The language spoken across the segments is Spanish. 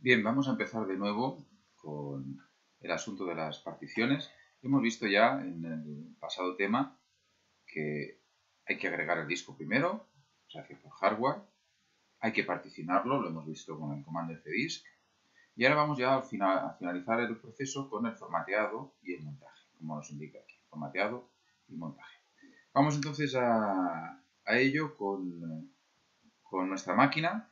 Bien, vamos a empezar de nuevo con el asunto de las particiones. Hemos visto ya en el pasado tema que hay que agregar el disco primero, se hace por hardware, hay que particionarlo, lo hemos visto con el comando fdisk, y ahora vamos ya a finalizar el proceso con el formateado y el montaje, como nos indica aquí, formateado y montaje. Vamos entonces a ello con nuestra máquina.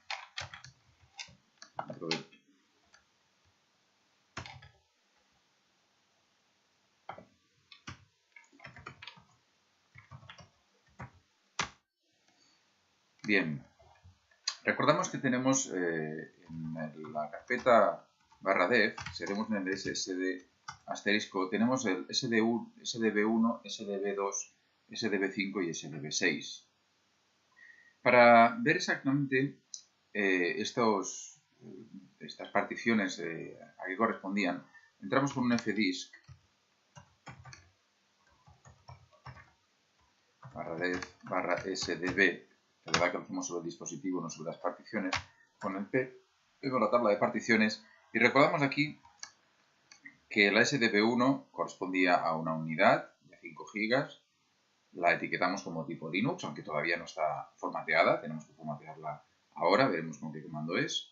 Bien, recordamos que tenemos en la carpeta /dev, si tenemos en el ssd asterisco, tenemos el sdb1, sdb2, sdb5 y sdb6. Para ver exactamente estas particiones a qué correspondían, entramos con un fdisk /dev /sdb. La verdad que lo hacemos sobre el dispositivo, no sobre las particiones, con el P, con la tabla de particiones, y recordamos aquí que la SDB1 correspondía a una unidad de 5 GB, la etiquetamos como tipo Linux, aunque todavía no está formateada, tenemos que formatearla ahora, veremos con qué comando es.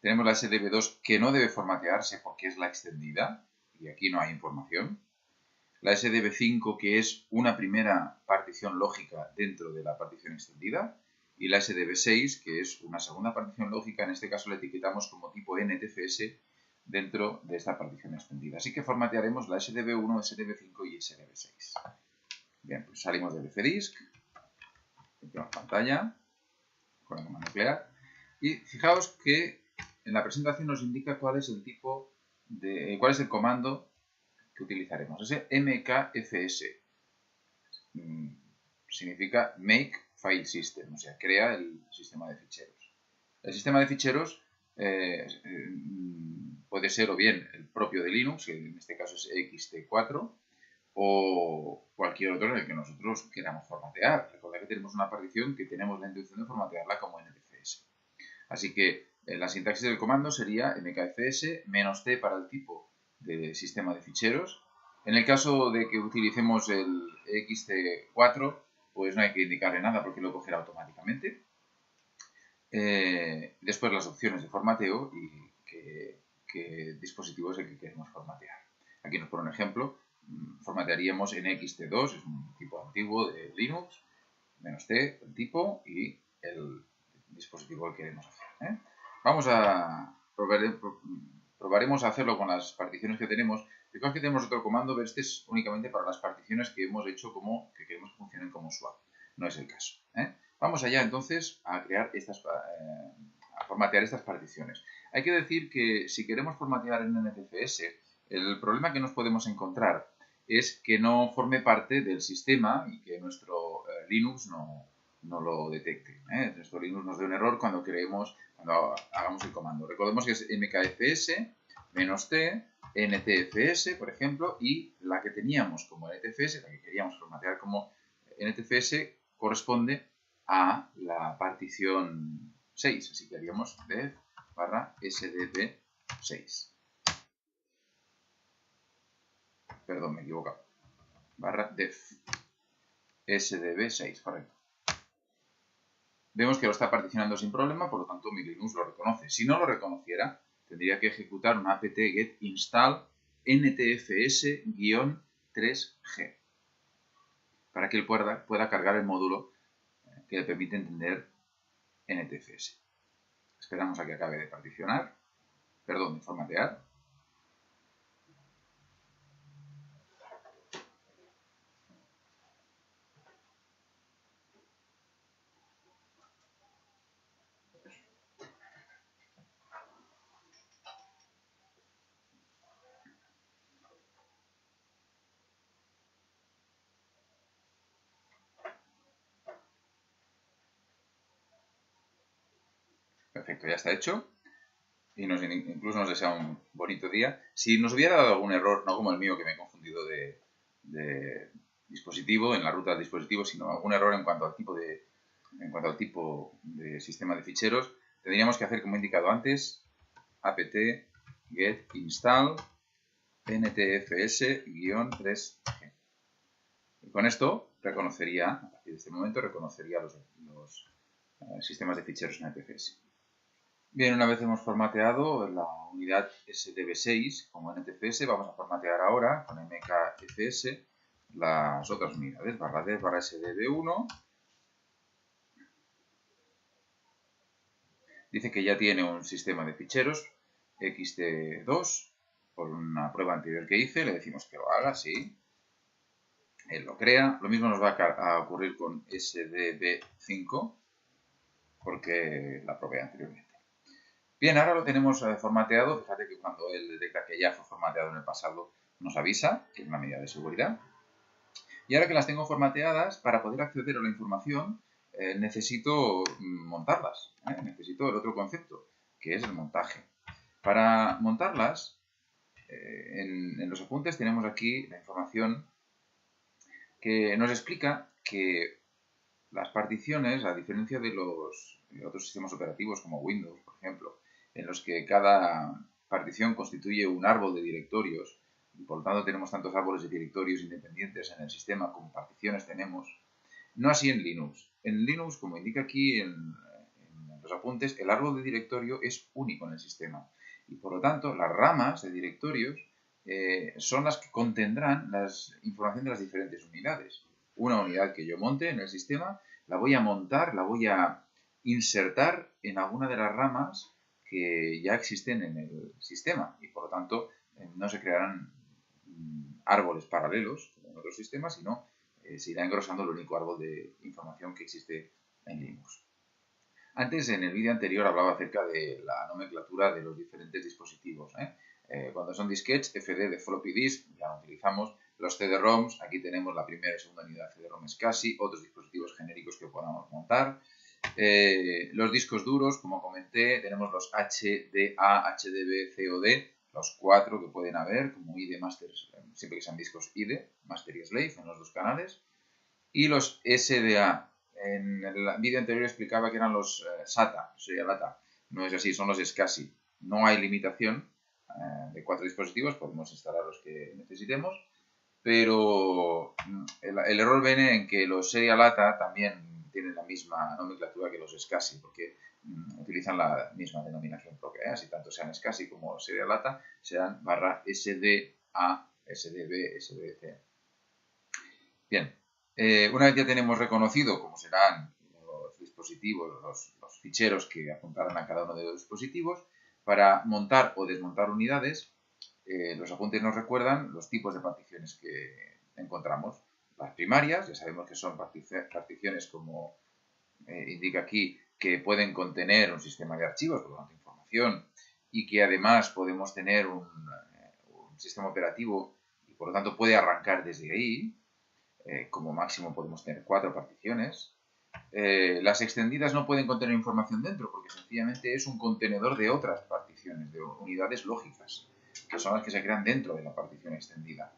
Tenemos la SDB2 que no debe formatearse porque es la extendida, y aquí no hay información. La SDB5 que es una primera partición lógica dentro de la partición extendida, y la SDB6, que es una segunda partición lógica, en este caso la etiquetamos como tipo NTFS dentro de esta partición extendida. Así que formatearemos la SDB1, SDB5 y SDB6. Bien, pues salimos del fdisk, limpiamos pantalla con el comando nuclear, y fijaos que en la presentación nos indica cuál es el tipo de, cuál es el comando que utilizaremos. Ese mkfs significa Make File System, o sea, crea el sistema de ficheros. El sistema de ficheros puede ser o bien el propio de Linux, que en este caso es ext4, o cualquier otro en el que nosotros queramos formatear. Recordad que tenemos una partición que tenemos la intención de formatearla como NTFS. Así que la sintaxis del comando sería mkfs -t para el tipo de sistema de ficheros. En el caso de que utilicemos el ext4, pues no hay que indicarle nada porque lo cogerá automáticamente. Después las opciones de formateo y qué dispositivo es el que queremos formatear. Aquí nos pone un ejemplo. Formatearíamos en ext2, es un tipo antiguo de Linux, -t, el tipo y el dispositivo que queremos hacer. Probaremos a hacerlo con las particiones que tenemos. Fijaos que tenemos otro comando, pero este es únicamente para las particiones que hemos hecho que queremos que funcionen como swap. No es el caso. Vamos allá entonces a crear a formatear estas particiones. Hay que decir que si queremos formatear en NTFS, el problema que nos podemos encontrar es que no forme parte del sistema y que nuestro Linux no lo detecte. Nuestro Linux nos dé un error cuando hagamos el comando. Recordemos que es mkfs -t ntfs, por ejemplo, y la que teníamos como NTFS, la que queríamos formatear como NTFS, corresponde a la partición 6. Así que haríamos dev /sdb6. Perdón, me he equivocado. /dev sdb6, correcto. Vemos que lo está particionando sin problema, por lo tanto mi Linux lo reconoce. Si no lo reconociera, tendría que ejecutar una apt get install ntfs-3g para que él pueda cargar el módulo que le permite entender NTFS. Esperamos a que acabe de de formatear. Perfecto, ya está hecho. Y incluso nos desea un bonito día. Si nos hubiera dado algún error, no como el mío que me he confundido de dispositivo, en la ruta del dispositivo, sino algún error en cuanto al tipo de sistema de ficheros, tendríamos que hacer, como he indicado antes, apt get install ntfs-3g. Y con esto reconocería, a partir de este momento, reconocería los sistemas de ficheros NTFS. Bien, una vez hemos formateado la unidad SDB6 como NTFS, vamos a formatear ahora con mkfs las otras unidades, /d /sdb1. Dice que ya tiene un sistema de ficheros xt2 por una prueba anterior que hice, le decimos que lo haga, sí. Él lo crea. Lo mismo nos va a ocurrir con SDB5 porque la probé anteriormente. Bien, ahora lo tenemos formateado. Fíjate que cuando él detecta que ya fue formateado en el pasado nos avisa, que es una medida de seguridad. Y ahora que las tengo formateadas, para poder acceder a la información necesito montarlas. Necesito el otro concepto, que es el montaje. Para montarlas, en los apuntes tenemos aquí la información que nos explica que las particiones, a diferencia de los otros sistemas operativos como Windows, por ejemplo, en los que cada partición constituye un árbol de directorios, y por lo tanto tenemos tantos árboles de directorios independientes en el sistema como particiones tenemos, no así en Linux. En Linux, como indica aquí en los apuntes, el árbol de directorio es único en el sistema. Y por lo tanto, las ramas de directorios son las que contendrán la información de las diferentes unidades. Una unidad que yo monte en el sistema, la voy a montar, la voy a insertar en alguna de las ramas que ya existen en el sistema. Y por lo tanto, no se crearán árboles paralelos como en otros sistemas, sino se irá engrosando el único árbol de información que existe en Linux. Antes, en el vídeo anterior, hablaba acerca de la nomenclatura de los diferentes dispositivos. Cuando son disquetes, FD de floppy disk, ya no utilizamos. Los CD-ROMs, aquí tenemos la primera y segunda unidad CD-ROM SCSI, otros dispositivos genéricos que podamos montar. Los discos duros, como comenté, tenemos los HDA, HDB, COD, los 4 que pueden haber, como IDE, Master, siempre que sean discos IDE, Master y Slave en los dos canales. Y los SDA. En el vídeo anterior explicaba que eran los SATA, serial data. No es así, son los SCSI. No hay limitación de 4 dispositivos, podemos instalar los que necesitemos, pero el error viene en que los serial data también tienen la misma nomenclatura que los SCSI, porque utilizan la misma denominación propia. Así tanto sean SCSI como serial data, serán /SDA, SDB, SDC. Bien. Una vez ya tenemos reconocido cómo serán los dispositivos, los ficheros que apuntarán a cada uno de los dispositivos, para montar o desmontar unidades, los apuntes nos recuerdan los tipos de particiones que encontramos. Las primarias, ya sabemos que son particiones como indica aquí, que pueden contener un sistema de archivos, por lo tanto información, y que además podemos tener un sistema operativo y por lo tanto puede arrancar desde ahí. Como máximo podemos tener 4 particiones. Las extendidas no pueden contener información dentro porque sencillamente es un contenedor de otras particiones, de unidades lógicas, que son las que se crean dentro de la partición extendida.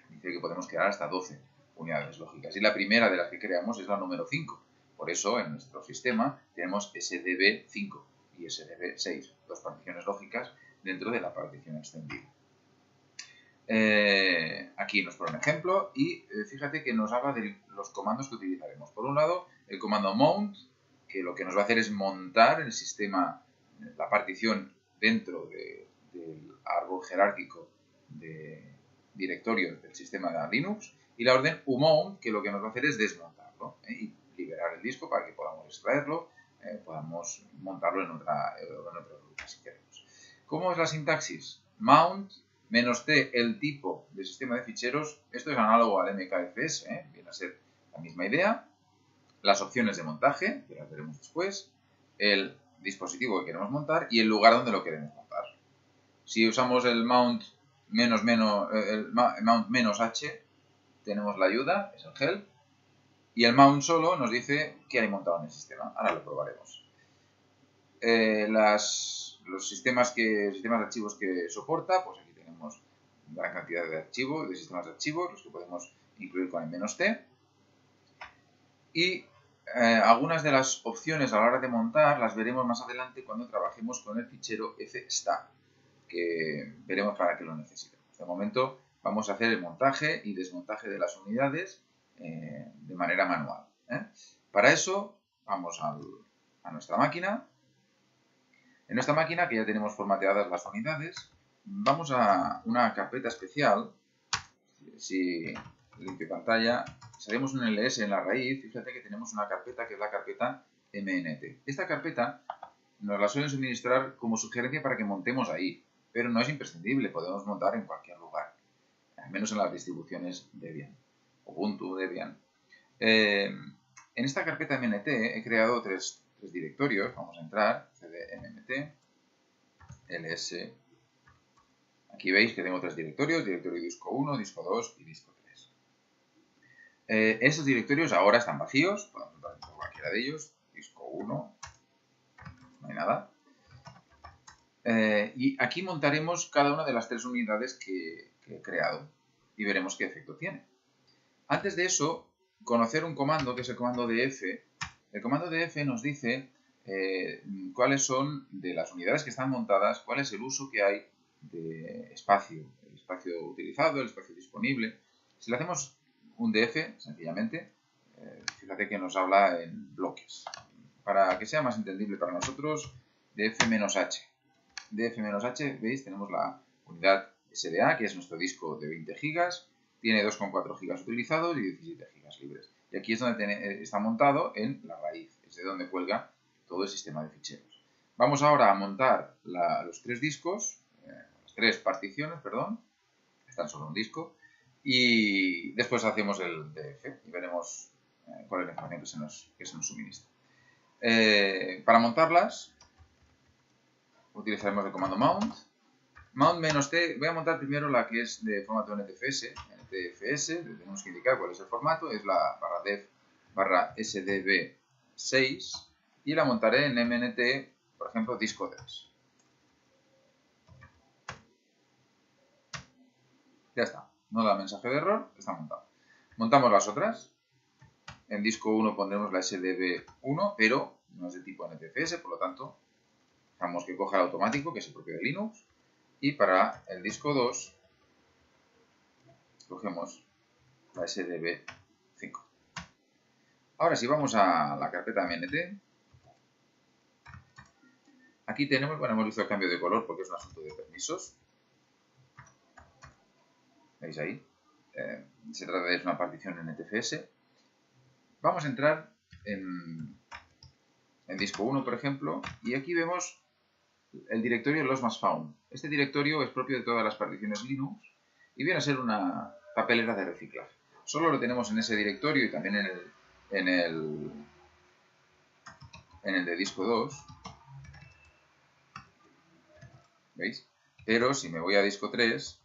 Dice que podemos crear hasta 12 unidades lógicas. Y la primera de las que creamos es la número 5. Por eso en nuestro sistema tenemos SDB5 y SDB6, dos particiones lógicas dentro de la partición extendida. Aquí nos pone un ejemplo y fíjate que nos habla de los comandos que utilizaremos. Por un lado, el comando mount, que lo que nos va a hacer es montar el sistema, la partición dentro del árbol jerárquico de directorios del sistema de Linux, y la orden umount, que lo que nos va a hacer es desmontarlo y liberar el disco para que podamos extraerlo, podamos montarlo en otra ruta si queremos. ¿Cómo es la sintaxis? Mount -t, el tipo de sistema de ficheros, esto es análogo al MKFS, viene a ser la misma idea. Las opciones de montaje, que las veremos después, el dispositivo que queremos montar y el lugar donde lo queremos montar. Si usamos el mount -h, tenemos la ayuda, es el help, y el mount solo nos dice qué hay montado en el sistema. Ahora lo probaremos. Los sistemas de archivos que soporta, pues aquí tenemos gran cantidad de archivos, de sistemas de archivos, los que podemos incluir con el -t. Y algunas de las opciones a la hora de montar las veremos más adelante cuando trabajemos con el fichero fstat, que veremos para qué lo necesitamos. De momento vamos a hacer el montaje y desmontaje de las unidades de manera manual. Para eso vamos a nuestra máquina. En nuestra máquina, que ya tenemos formateadas las unidades, vamos a una carpeta especial. Si limpio pantalla, si haremos un ls en la raíz, fíjate que tenemos una carpeta que es la carpeta mnt. Esta carpeta nos la suelen suministrar como sugerencia para que montemos ahí, pero no es imprescindible, podemos montar en cualquier lugar, al menos en las distribuciones Debian, Ubuntu, Debian. En esta carpeta mnt he creado tres directorios. Vamos a entrar, cd mmt, ls. Aquí veis que tengo tres directorios, directorio disco 1, disco 2 y disco 3. Esos directorios ahora están vacíos, podemos entrar en cualquiera de ellos, disco 1, no hay nada. Y aquí montaremos cada una de las tres unidades que he creado y veremos qué efecto tiene. Antes de eso, conocer un comando que es el comando df. El comando df nos dice cuáles son de las unidades que están montadas, cuál es el uso que hay de espacio, el espacio utilizado, el espacio disponible. Si le hacemos un df, sencillamente, fíjate que nos habla en bloques. Para que sea más entendible para nosotros, df-h. df-h, veis, tenemos la unidad SDA, que es nuestro disco de 20 GB, tiene 2,4 GB utilizados y 17 GB libres. Y aquí es donde está montado en la raíz, es de donde cuelga todo el sistema de ficheros. Vamos ahora a montar los tres discos, las tres particiones, perdón, están solo un disco, y después hacemos el df y veremos cuál es la información que se nos suministra. Para montarlas utilizaremos el comando mount. Mount-t, voy a montar primero la que es de formato NTFS. NTFS, tenemos que indicar cuál es el formato, es la /dev/sdb6 y la montaré en mnt, por ejemplo, disco 3. Ya está, no da mensaje de error, está montado. Montamos las otras. En disco 1 pondremos la sdb1, pero no es de tipo NTFS, por lo tanto, dejamos que coja el automático, que es el propio de Linux. Y para el disco 2, cogemos la sdb5. Ahora si vamos a la carpeta mnt, aquí tenemos, bueno, hemos visto el cambio de color porque es un asunto de permisos. ¿Veis ahí? Se trata de una partición en NTFS. Vamos a entrar en disco 1, por ejemplo, y aquí vemos el directorio loss-mas-found. Este directorio es propio de todas las particiones Linux y viene a ser una papelera de reciclaje. Solo lo tenemos en ese directorio y también en el de disco 2. ¿Veis? Pero si me voy a disco 3,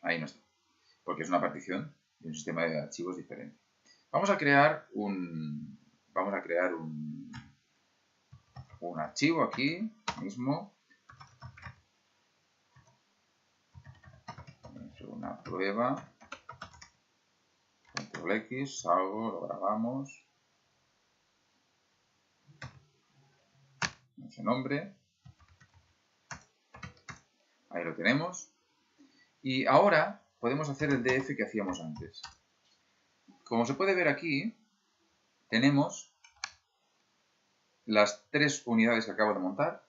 ahí no está, porque es una partición de un sistema de archivos diferente. Vamos a crear un archivo aquí mismo, una prueba, control X, salgo, lo grabamos, ese nombre, ahí lo tenemos, y ahora podemos hacer el df que hacíamos antes. Como se puede ver aquí, tenemos las tres unidades que acabo de montar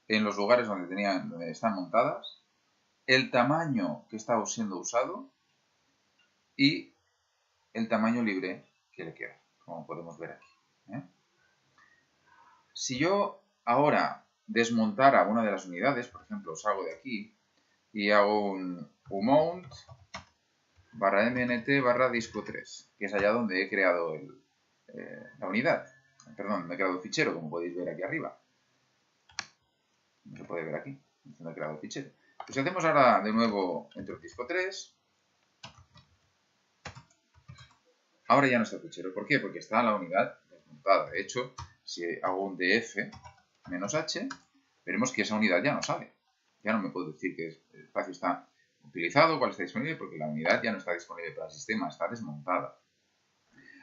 en los lugares donde están montadas, el tamaño que está siendo usado y el tamaño libre que le queda, como podemos ver aquí. Si yo ahora desmontara una de las unidades, por ejemplo, salgo de aquí y hago un umount /mnt/disco 3, que es allá donde he creado la unidad. Perdón, me he creado el fichero, como podéis ver aquí arriba. No se puede ver aquí, donde he creado el fichero. Pues si hacemos ahora de nuevo entro en disco 3, ahora ya no está el fichero. ¿Por qué? Porque está la unidad desmontada. De hecho, si hago un df-h, veremos que esa unidad ya no sale. Ya no me puedo decir que el espacio está utilizado, cuál está disponible, porque la unidad ya no está disponible para el sistema, está desmontada.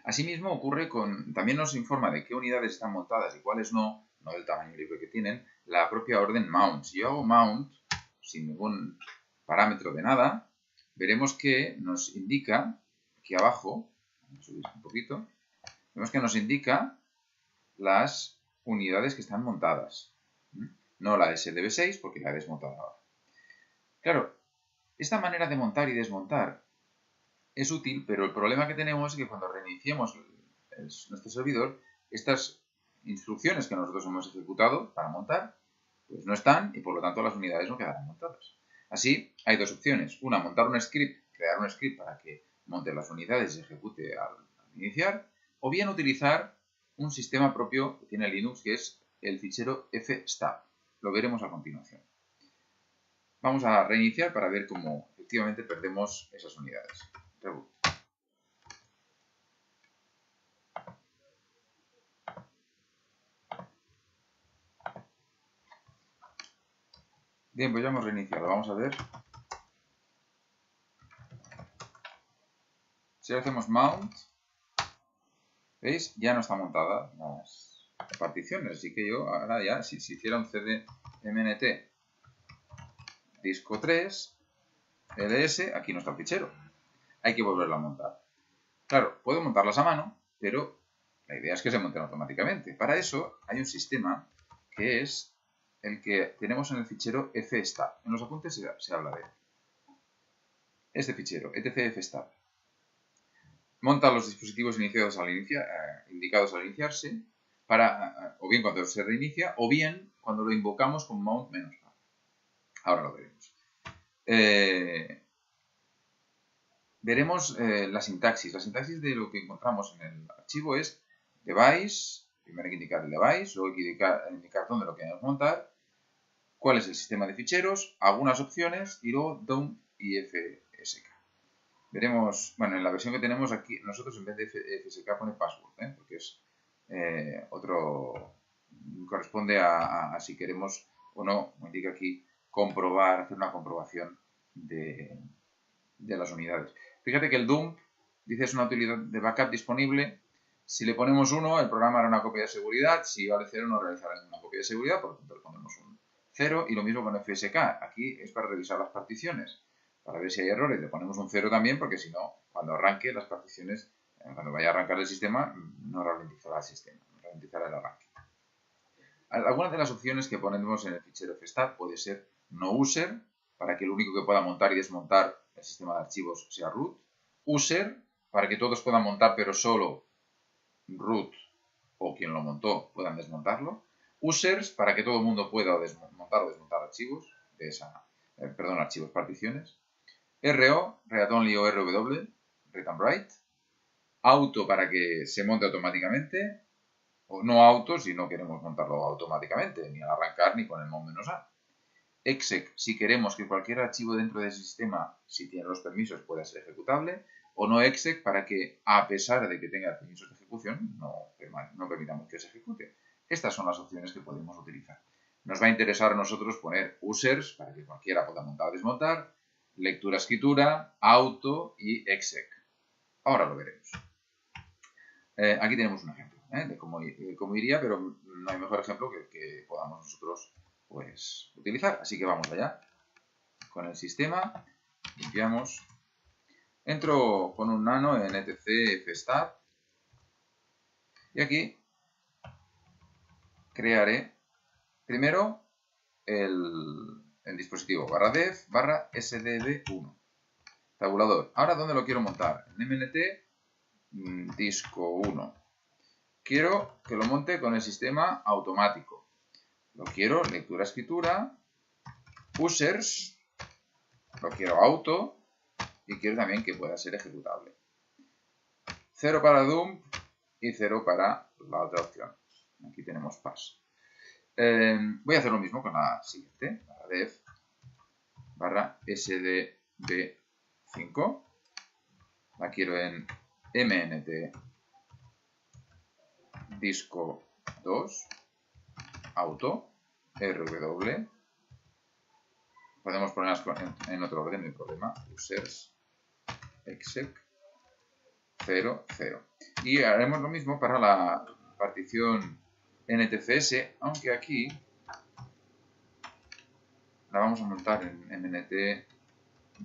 Asimismo ocurre también nos informa de qué unidades están montadas y cuáles no del tamaño libre que tienen, la propia orden mount. Si yo hago mount sin ningún parámetro de nada, veremos que nos indica, aquí abajo, vamos a subir un poquito, vemos que nos indica las unidades que están montadas. No la SDB6 porque la he desmontado ahora. Claro, esta manera de montar y desmontar es útil, pero el problema que tenemos es que cuando reiniciemos nuestro servidor, estas instrucciones que nosotros hemos ejecutado para montar, pues no están y por lo tanto las unidades no quedarán montadas. Así, hay dos opciones. Una, montar un script, crear un script para que monte las unidades y se ejecute al iniciar, o bien utilizar un sistema propio que tiene Linux, que es el fichero fstab. Lo veremos a continuación. Vamos a reiniciar para ver cómo efectivamente perdemos esas unidades. Reboot. Bien, pues ya hemos reiniciado. Vamos a ver. Si hacemos mount, ¿veis? Ya no está montada las particiones. Así que yo ahora ya, si hiciera un cdmnt disco 3, ls, aquí no está el fichero. Hay que volverlo a montar. Claro, puedo montarlas a mano, pero la idea es que se monten automáticamente. Para eso hay un sistema que es el que tenemos en el fichero fstab. En los apuntes se habla de él. Este fichero, etc-fstab, monta los dispositivos indicados al iniciarse, o bien cuando se reinicia, o bien cuando lo invocamos con mount -a. Ahora lo veremos. Veremos la sintaxis. La sintaxis de lo que encontramos en el archivo es device, primero hay que indicar el device, luego hay que indicar dónde lo queremos montar, cuál es el sistema de ficheros, algunas opciones y luego dump y fsk. Veremos, bueno, en la versión que tenemos aquí, nosotros en vez de fsk pone password, porque es corresponde a si queremos o no, como indica aquí, hacer una comprobación de las unidades. Fíjate que el dump dice es una utilidad de backup disponible. Si le ponemos 1, el programa hará una copia de seguridad. Si vale 0, no realizará ninguna copia de seguridad, por lo tanto le ponemos un 0. Y lo mismo con FSK. Aquí es para revisar las particiones. Para ver si hay errores, le ponemos un 0 también, porque si no, cuando arranque las particiones, cuando vaya a arrancar el sistema, no ralentizará el sistema, no ralentizará el arranque. Algunas de las opciones que ponemos en el fichero fstab puede ser no user, para que el único que pueda montar y desmontar el sistema de archivos sea root. User, para que todos puedan montar, pero solo root o quien lo montó puedan desmontarlo. Users, para que todo el mundo pueda montar o desmontar archivos, archivos, particiones. RO, read only o RW, read and write. Auto, para que se monte automáticamente. O no auto, si no queremos montarlo automáticamente, ni al arrancar ni con el mount -a. Exec, si queremos que cualquier archivo dentro del sistema, si tiene los permisos, pueda ser ejecutable, o no exec, para que, a pesar de que tenga permisos de ejecución, no permitamos que se ejecute. Estas son las opciones que podemos utilizar. Nos va a interesar a nosotros poner users, para que cualquiera pueda montar o desmontar, lectura, escritura, auto y exec. Ahora lo veremos. Aquí tenemos un ejemplo de cómo iría, pero no hay mejor ejemplo que el que podamos nosotros utilizar. Así que vamos allá. Con el sistema, limpiamos. Entro con un nano en etc fstab y aquí crearé primero el dispositivo /dev /sdb1 tabulador. Ahora, ¿dónde lo quiero montar? En mnt disco 1. Quiero que lo monte con el sistema automático. Lo quiero lectura, escritura, users, lo quiero auto y quiero también que pueda ser ejecutable. 0 para dump y 0 para la otra opción. Aquí tenemos pass. Voy a hacer lo mismo con la siguiente, dev /sdb5. La quiero en mnt disco 2 auto rw podemos ponerlas en otro orden, no hay problema. Users exec 0, 0. Y haremos lo mismo para la partición NTFS, aunque aquí la vamos a montar en MNT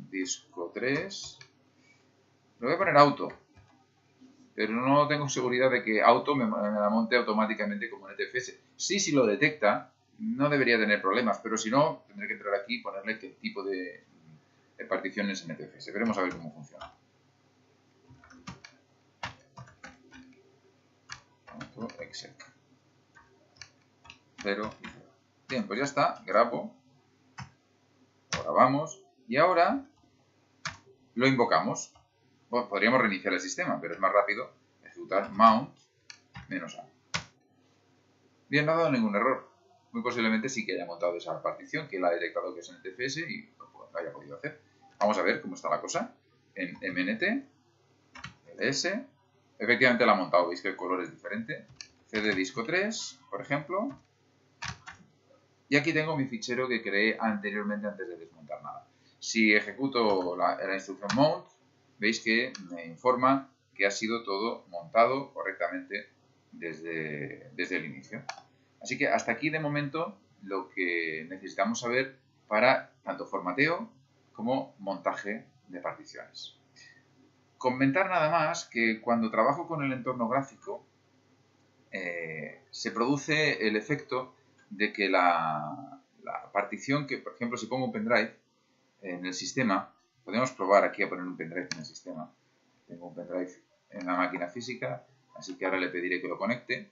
disco 3. Le voy a poner auto, pero no tengo seguridad de que auto me la monte automáticamente como NTFS. Sí, si lo detecta, no debería tener problemas, pero si no, tendré que entrar aquí y ponerle qué tipo de partición es NTFS. Veremos a ver cómo funciona. Auto exec 0. Bien, pues ya está, grabo. Ahora vamos. Y ahora lo invocamos. Bueno, podríamos reiniciar el sistema, pero es más rápido ejecutar mount -a. Bien, no ha dado ningún error. Muy posiblemente sí que haya montado esa partición, que la ha detectado que es NTFS y lo haya podido hacer. Vamos a ver cómo está la cosa. En MNT, ls, efectivamente la ha montado. Veis que el color es diferente. CD disco 3, por ejemplo. Y aquí tengo mi fichero que creé anteriormente antes de desmontar nada. Si ejecuto la instrucción mount, veis que me informa que ha sido todo montado correctamente desde el inicio. Así que hasta aquí de momento lo que necesitamos saber para tanto formateo como montaje de particiones. Comentar nada más que cuando trabajo con el entorno gráfico se produce el efecto de que la partición que, por ejemplo, si pongo un pendrive en el sistema, podemos probar aquí a poner un pendrive en el sistema. Tengo un pendrive en la máquina física, así que ahora le pediré que lo conecte.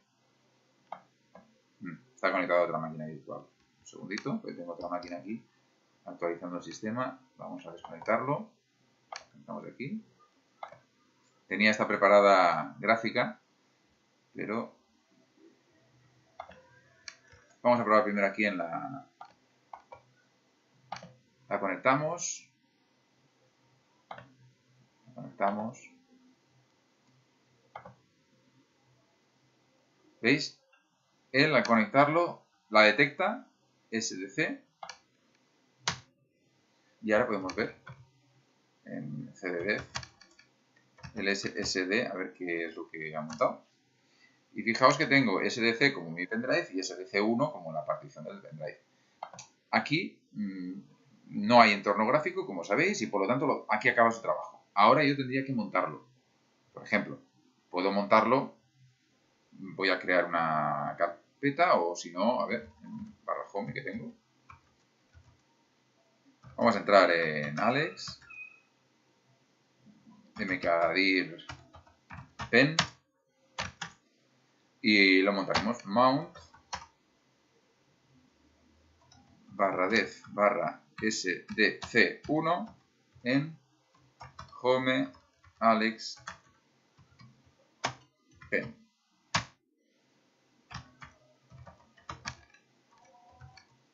Está conectado a otra máquina virtual. Un segundito, pues tengo otra máquina aquí actualizando el sistema. Vamos a desconectarlo. Estamos aquí. Tenía esta preparada gráfica, pero vamos a probar primero aquí en la conectamos. La conectamos. ¿Veis? Él al conectarlo la detecta SDC y ahora podemos ver en CDD el SSD a ver qué es lo que ha montado. Y fijaos que tengo SDC como mi pendrive y SDC1 como la partición del pendrive. Aquí no hay entorno gráfico, como sabéis, y por lo tanto aquí acaba su trabajo. Ahora yo tendría que montarlo. Por ejemplo, puedo montarlo, voy a crear una carpeta o si no, a ver, en /home que tengo. Vamos a entrar en Alex, mkdir pen y lo montaremos mount /def /sdc1 en home Alex pen.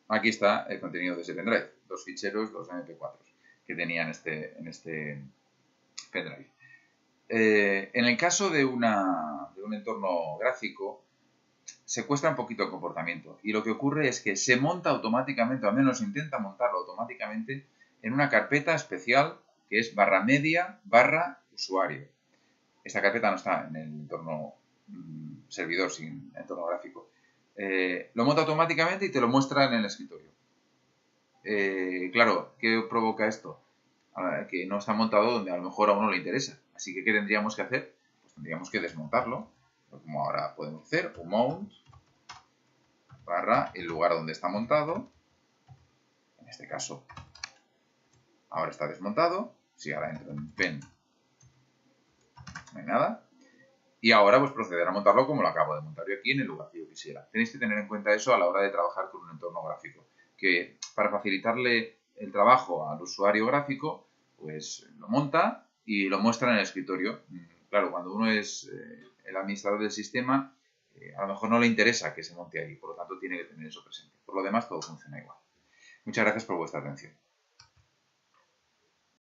Aquí está el contenido de ese pendrive, dos ficheros, dos MP4 que tenía en este pendrive. En el caso de un entorno gráfico, se cuesta un poquito el comportamiento y lo que ocurre es que se monta automáticamente, o al menos intenta montarlo automáticamente, en una carpeta especial que es /media /usuario. Esta carpeta no está en el entorno servidor sin entorno gráfico. Lo monta automáticamente y te lo muestra en el escritorio. Claro, ¿qué provoca esto? Que no está montado donde a lo mejor a uno le interesa. Así que, ¿qué tendríamos que hacer? Pues tendríamos que desmontarlo. Como ahora podemos hacer, un mount / el lugar donde está montado. En este caso, ahora está desmontado. Si ahora entro en pen, no hay nada. Y ahora pues proceder a montarlo como lo acabo de montar yo aquí en el lugar que yo quisiera. Tenéis que tener en cuenta eso a la hora de trabajar con un entorno gráfico. Que para facilitarle el trabajo al usuario gráfico, pues lo monta y lo muestra en el escritorio. Claro, cuando uno es el administrador del sistema, a lo mejor no le interesa que se monte ahí, por lo tanto tiene que tener eso presente. Por lo demás, todo funciona igual. Muchas gracias por vuestra atención.